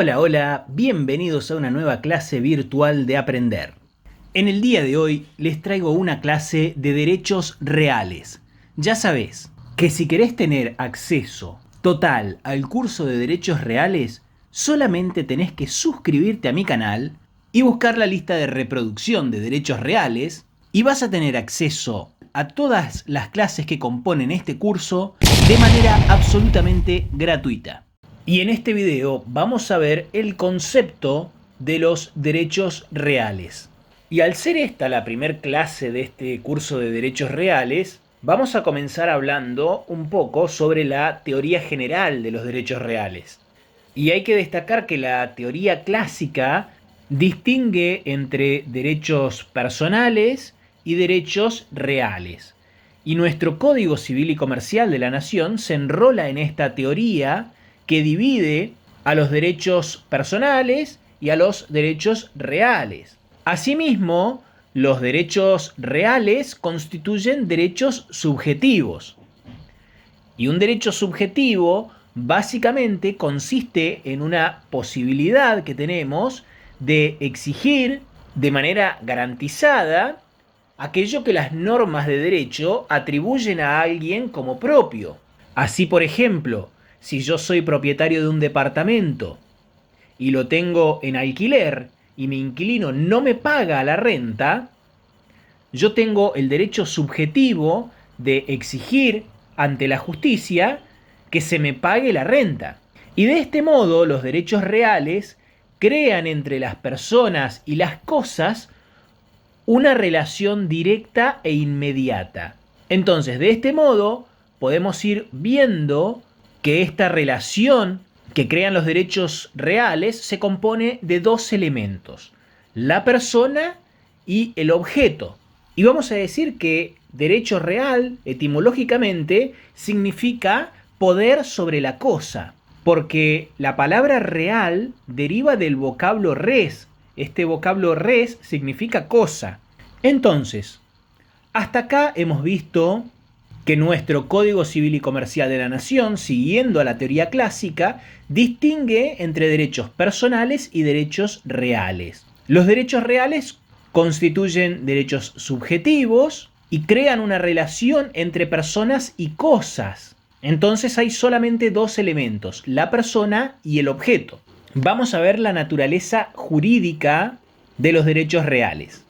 Hola, hola, bienvenidos a una nueva clase virtual de Aprender. En el día de hoy les traigo una clase de derechos reales. Ya sabés que si querés tener acceso total al curso de derechos reales, solamente tenés que suscribirte a mi canal y buscar la lista de reproducción de derechos reales y vas a tener acceso a todas las clases que componen este curso de manera absolutamente gratuita. Y en este video vamos a ver el concepto de los derechos reales. Y al ser esta la primer clase de este curso de derechos reales, vamos a comenzar hablando un poco sobre la teoría general de los derechos reales. Y hay que destacar que la teoría clásica distingue entre derechos personales y derechos reales. Y nuestro Código Civil y Comercial de la Nación se enrola en esta teoría que divide a los derechos personales y a los derechos reales. Asimismo, los derechos reales constituyen derechos subjetivos. Y un derecho subjetivo básicamente consiste en una posibilidad que tenemos de exigir de manera garantizada aquello que las normas de derecho atribuyen a alguien como propio. Así, por ejemplo, si yo soy propietario de un departamento y lo tengo en alquiler y mi inquilino no me paga la renta, yo tengo el derecho subjetivo de exigir ante la justicia que se me pague la renta. Y de este modo los derechos reales crean entre las personas y las cosas una relación directa e inmediata. Entonces, de este modo podemos ir viendo que esta relación que crean los derechos reales se compone de dos elementos: la persona y el objeto. Y vamos a decir que derecho real, etimológicamente, significa poder sobre la cosa, porque la palabra real deriva del vocablo res. Este vocablo res significa cosa. Entonces, hasta acá hemos visto que nuestro Código Civil y Comercial de la Nación, siguiendo a la teoría clásica, distingue entre derechos personales y derechos reales. Los derechos reales constituyen derechos subjetivos y crean una relación entre personas y cosas. Entonces hay solamente dos elementos: la persona y el objeto. Vamos a ver la naturaleza jurídica de los derechos reales.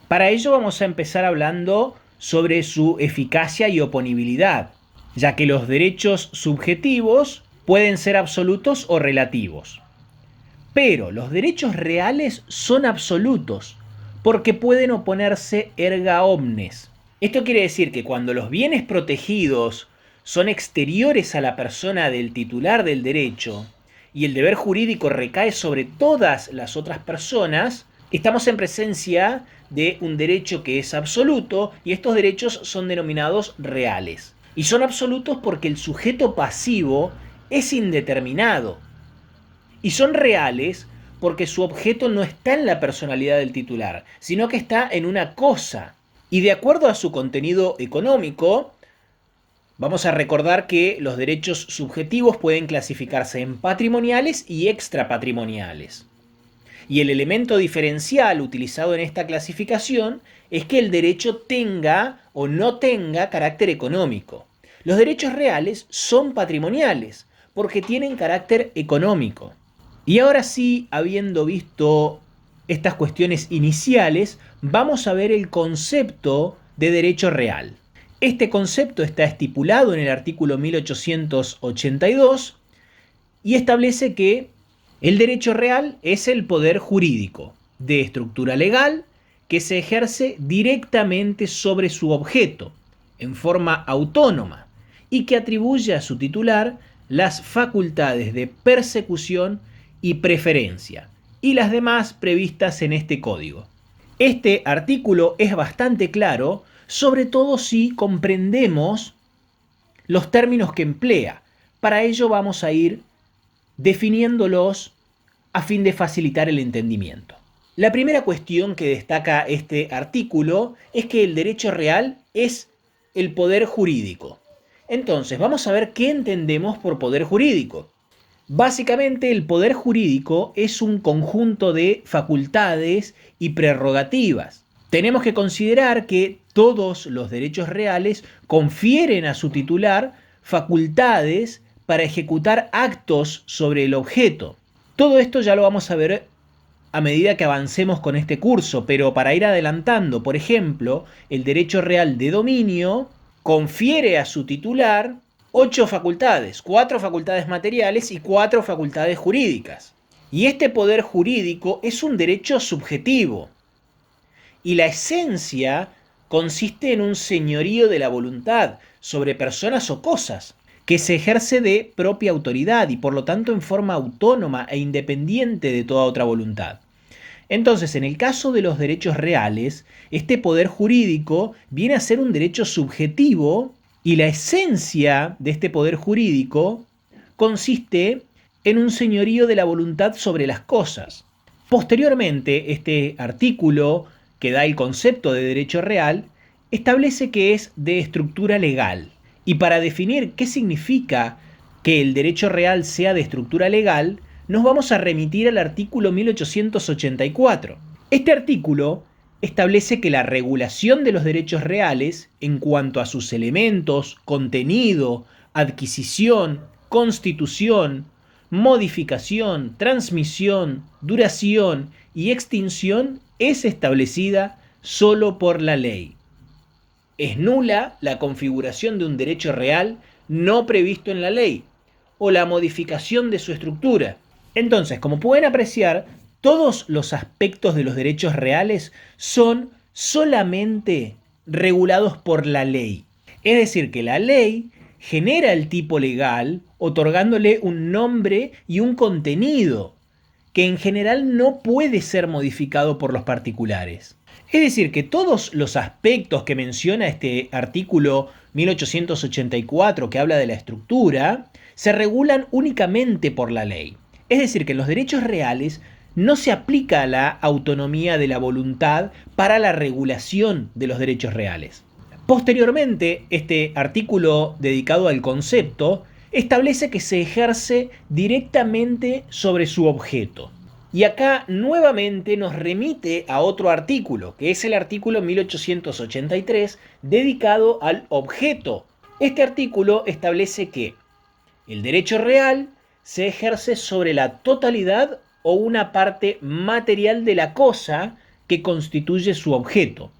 Para ello vamos a empezar hablando sobre su eficacia y oponibilidad, ya que los derechos subjetivos pueden ser absolutos o relativos. Pero los derechos reales son absolutos, porque pueden oponerse erga omnes. Esto quiere decir que cuando los bienes protegidos son exteriores a la persona del titular del derecho y el deber jurídico recae sobre todas las otras personas, estamos en presencia de un derecho que es absoluto, y estos derechos son denominados reales. Y son absolutos porque el sujeto pasivo es indeterminado. Y son reales porque su objeto no está en la personalidad del titular, sino que está en una cosa. Y de acuerdo a su contenido económico, vamos a recordar que los derechos subjetivos pueden clasificarse en patrimoniales y extrapatrimoniales. Y el elemento diferencial utilizado en esta clasificación es que el derecho tenga o no tenga carácter económico. Los derechos reales son patrimoniales porque tienen carácter económico. Y ahora sí, habiendo visto estas cuestiones iniciales, vamos a ver el concepto de derecho real. Este concepto está estipulado en el artículo 1882 y establece que el derecho real es el poder jurídico de estructura legal que se ejerce directamente sobre su objeto, en forma autónoma, y que atribuye a su titular las facultades de persecución y preferencia, y las demás previstas en este código. Este artículo es bastante claro, sobre todo si comprendemos los términos que emplea. Para ello vamos a ir definiéndolos a fin de facilitar el entendimiento. La primera cuestión que destaca este artículo es que el derecho real es el poder jurídico. Entonces, vamos a ver qué entendemos por poder jurídico. Básicamente, el poder jurídico es un conjunto de facultades y prerrogativas. Tenemos que considerar que todos los derechos reales confieren a su titular facultades para ejecutar actos sobre el objeto. Todo esto ya lo vamos a ver a medida que avancemos con este curso, pero para ir adelantando, por ejemplo, el derecho real de dominio confiere a su titular 8 facultades, 4 facultades materiales y 4 facultades jurídicas. Y este poder jurídico es un derecho subjetivo. Y la esencia consiste en un señorío de la voluntad sobre personas o cosas, que se ejerce de propia autoridad y por lo tanto en forma autónoma e independiente de toda otra voluntad. Entonces, en el caso de los derechos reales, este poder jurídico viene a ser un derecho subjetivo y la esencia de este poder jurídico consiste en un señorío de la voluntad sobre las cosas. Posteriormente, este artículo que da el concepto de derecho real establece que es de estructura legal. Y para definir qué significa que el derecho real sea de estructura legal, nos vamos a remitir al artículo 1884. Este artículo establece que la regulación de los derechos reales en cuanto a sus elementos, contenido, adquisición, constitución, modificación, transmisión, duración y extinción es establecida solo por la ley. Es nula la configuración de un derecho real no previsto en la ley o la modificación de su estructura. Entonces, como pueden apreciar, todos los aspectos de los derechos reales son solamente regulados por la ley. Es decir, que la ley genera el tipo legal otorgándole un nombre y un contenido que en general no puede ser modificado por los particulares. Es decir, que todos los aspectos que menciona este artículo 1884 que habla de la estructura se regulan únicamente por la ley. Es decir, que en los derechos reales no se aplica la autonomía de la voluntad para la regulación de los derechos reales. Posteriormente, este artículo dedicado al concepto establece que se ejerce directamente sobre su objeto. Y acá nuevamente nos remite a otro artículo, que es el artículo 1883, dedicado al objeto. Este artículo establece que el derecho real se ejerce sobre la totalidad o una parte material de la cosa que constituye su objeto,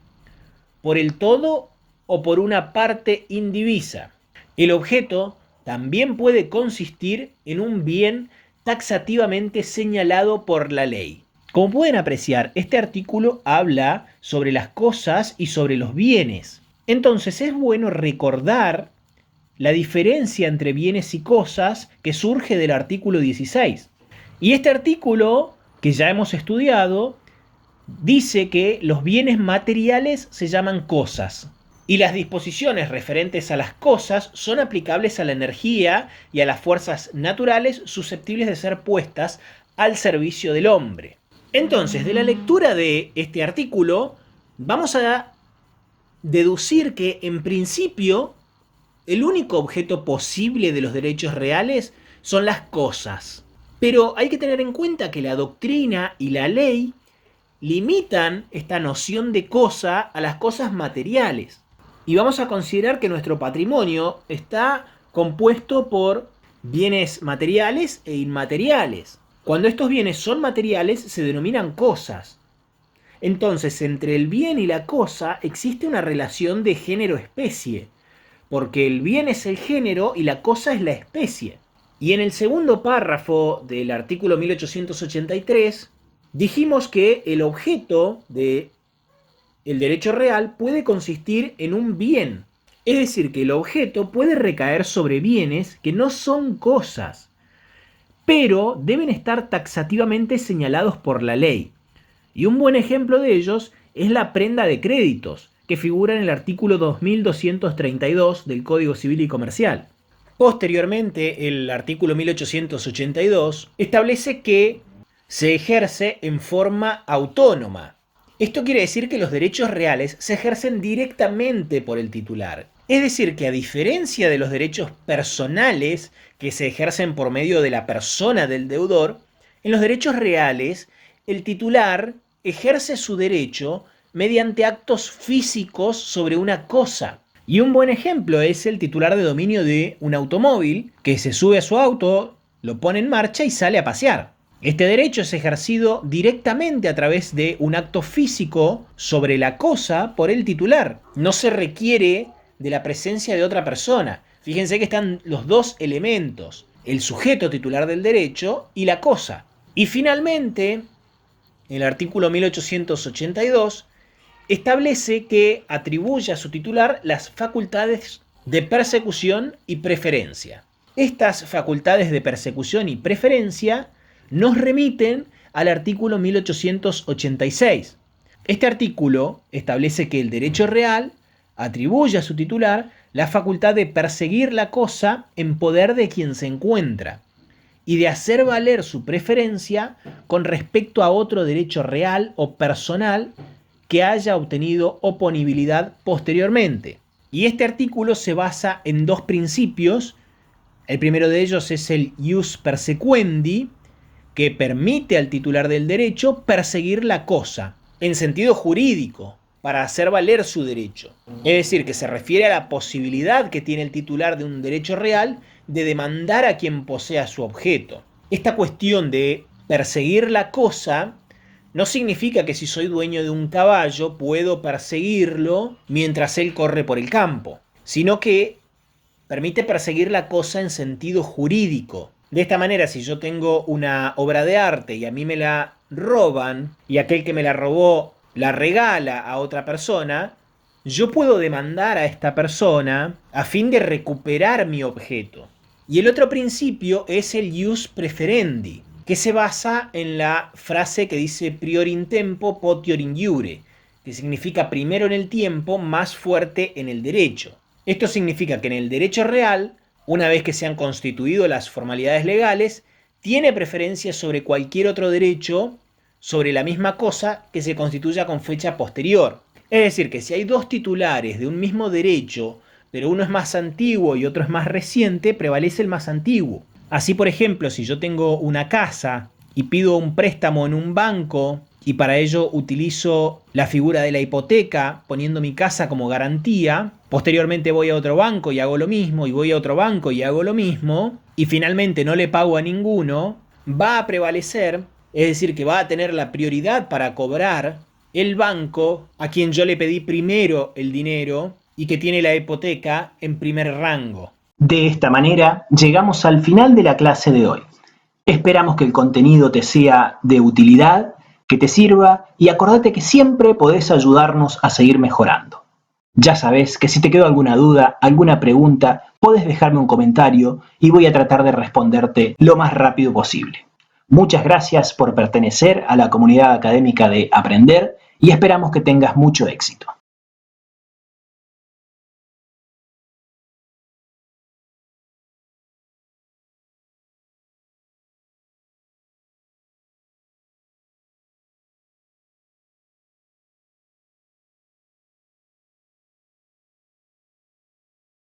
por el todo o por una parte indivisa. El objeto también puede consistir en un bien taxativamente señalado por la ley. Como pueden apreciar, este artículo habla sobre las cosas y sobre los bienes. Entonces es bueno recordar la diferencia entre bienes y cosas que surge del artículo 16. Y este artículo, que ya hemos estudiado, dice que los bienes materiales se llaman cosas. Y las disposiciones referentes a las cosas son aplicables a la energía y a las fuerzas naturales susceptibles de ser puestas al servicio del hombre. Entonces, de la lectura de este artículo, vamos a deducir que, en principio, el único objeto posible de los derechos reales son las cosas. Pero hay que tener en cuenta que la doctrina y la ley limitan esta noción de cosa a las cosas materiales. Y vamos a considerar que nuestro patrimonio está compuesto por bienes materiales e inmateriales. Cuando estos bienes son materiales, se denominan cosas. Entonces, entre el bien y la cosa existe una relación de género-especie, porque el bien es el género y la cosa es la especie. Y en el segundo párrafo del artículo 1883, dijimos que el objeto del derecho real puede consistir en un bien. Es decir, que el objeto puede recaer sobre bienes que no son cosas, pero deben estar taxativamente señalados por la ley. Y un buen ejemplo de ellos es la prenda de créditos, que figura en el artículo 2232 del Código Civil y Comercial. Posteriormente, el artículo 1882 establece que se ejerce en forma autónoma. Esto quiere decir que los derechos reales se ejercen directamente por el titular. Es decir, que a diferencia de los derechos personales que se ejercen por medio de la persona del deudor, en los derechos reales, el titular ejerce su derecho mediante actos físicos sobre una cosa. Y un buen ejemplo es el titular de dominio de un automóvil que se sube a su auto, lo pone en marcha y sale a pasear. Este derecho es ejercido directamente a través de un acto físico sobre la cosa por el titular. No se requiere de la presencia de otra persona. Fíjense que están los dos elementos, el sujeto titular del derecho y la cosa. Y finalmente, el artículo 1882 establece que atribuye a su titular las facultades de persecución y preferencia. Estas facultades de persecución y preferencia nos remiten al artículo 1886. Este artículo establece que el derecho real atribuye a su titular la facultad de perseguir la cosa en poder de quien se encuentra y de hacer valer su preferencia con respecto a otro derecho real o personal que haya obtenido oponibilidad posteriormente. Y este artículo se basa en dos principios. El primero de ellos es el ius persequendi, que permite al titular del derecho perseguir la cosa en sentido jurídico para hacer valer su derecho. Es decir, que se refiere a la posibilidad que tiene el titular de un derecho real de demandar a quien posea su objeto. Esta cuestión de perseguir la cosa no significa que si soy dueño de un caballo puedo perseguirlo mientras él corre por el campo, sino que permite perseguir la cosa en sentido jurídico. De esta manera, si yo tengo una obra de arte y a mí me la roban y aquel que me la robó la regala a otra persona, yo puedo demandar a esta persona a fin de recuperar mi objeto. Y el otro principio es el ius preferendi, que se basa en la frase que dice prior in tempo potior in iure, que significa primero en el tiempo, más fuerte en el derecho. Esto significa que en el derecho real, una vez que se han constituido las formalidades legales, tiene preferencia sobre cualquier otro derecho sobre la misma cosa que se constituya con fecha posterior. Es decir, que si hay dos titulares de un mismo derecho, pero uno es más antiguo y otro es más reciente, prevalece el más antiguo. Así, por ejemplo, si yo tengo una casa y pido un préstamo en un banco y para ello utilizo la figura de la hipoteca poniendo mi casa como garantía, posteriormente voy a otro banco y hago lo mismo, y voy a otro banco y hago lo mismo, y finalmente no le pago a ninguno, va a prevalecer, es decir, que va a tener la prioridad para cobrar el banco a quien yo le pedí primero el dinero y que tiene la hipoteca en primer rango. De esta manera, llegamos al final de la clase de hoy. Esperamos que el contenido te sea de utilidad, que te sirva y acordate que siempre podés ayudarnos a seguir mejorando. Ya sabes que si te quedó alguna duda, alguna pregunta, podés dejarme un comentario y voy a tratar de responderte lo más rápido posible. Muchas gracias por pertenecer a la comunidad académica de Aprender y esperamos que tengas mucho éxito.